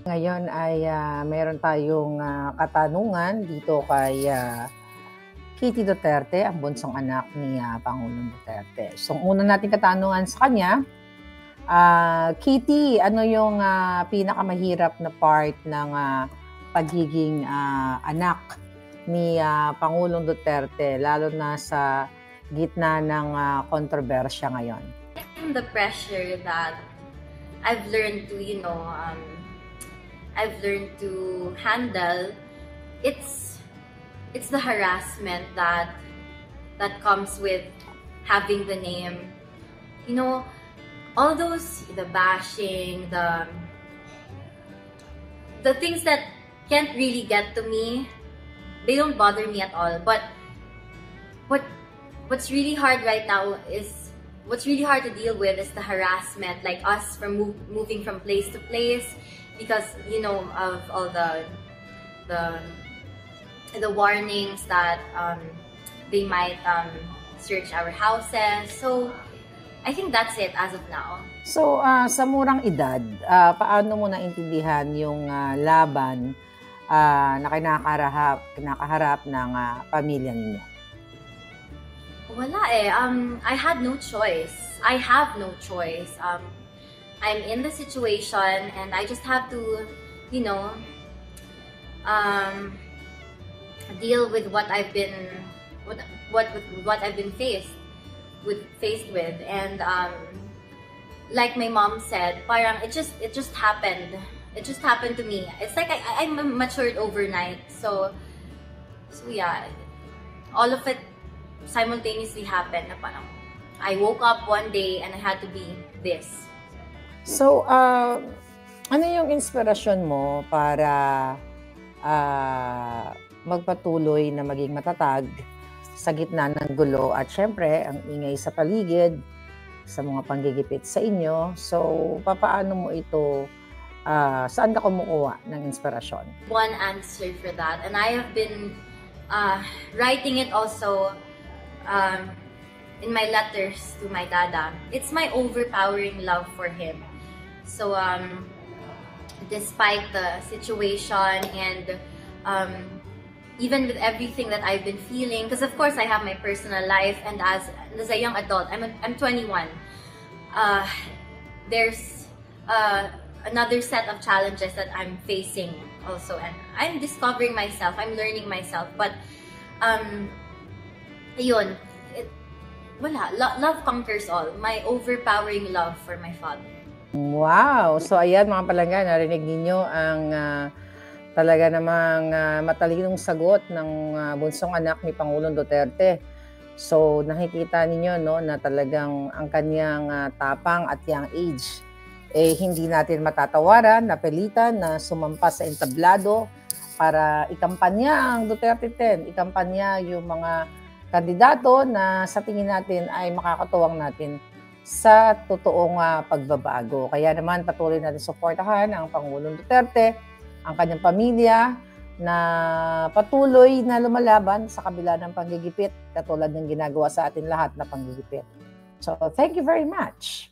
Ngayon ay meron tayong katanungan dito kay Kitty Duterte, ang bunsong anak ni Pangulong Duterte. So, una nating katanungan sa kanya, Kitty, ano yung pinakamahirap na part ng pagiging anak ni Pangulong Duterte, lalo na sa gitna ng kontrobersya ngayon? The pressure that I've learned to, I've learned to handle. It's the harassment that comes with having the name. All those, the bashing, the things that can't really get to me, they don't bother me at all. But what's really hard right now is, what's really hard to deal with is the harassment, like us from moving from place to place because, of all the warnings that they might search our houses. So I think that's it as of now. So, sa murang edad, paano mo naintindihan yung laban na kinakaharap ng pamilya ninyo? Wala eh. I had no choice. I have no choice. I'm in the situation and I just have to, deal with what I've been, what I've been faced with, and like my mom said, parang it just happened. It just happened to me. It's like I matured overnight. So yeah, all of it simultaneously happened. Na parang I woke up one day and I had to be this. So, ano yung inspirasyon mo para magpatuloy na maging matatag sa gitna ng gulo at syempre ang ingay sa paligid, sa mga panggigipit sa inyo? So, papaano mo ito, saan ka kumukuha ng inspirasyon? One answer for that, and I have been writing it also in my letters to my dada. It's my overpowering love for him. So despite the situation and even with everything that I've been feeling, because of course I have my personal life, and as a young adult, I'm 21. There's another set of challenges that I'm facing also, and I'm discovering myself. I'm learning myself, but yun. Love conquers all. My overpowering love for my father. Wow! So ayan mga palangga, narinig ninyo ang talaga namang matalinong sagot ng bunsong anak ni Pangulong Duterte. So nakikita ninyo na talagang ang kanyang tapang at young age hindi natin matatawaran, napilitan na sumampas sa entablado para ikampanya ang Duterte 10, ikampanya yung mga kandidato na sa tingin natin ay makakatuwang natin sa totoong pagbabago. Kaya naman patuloy natin suportahan ang Pangulong Duterte, ang kanyang pamilya na patuloy na lumalaban sa kabila ng panggigipit katulad ng ginagawa sa atin lahat na panggigipit. So, thank you very much.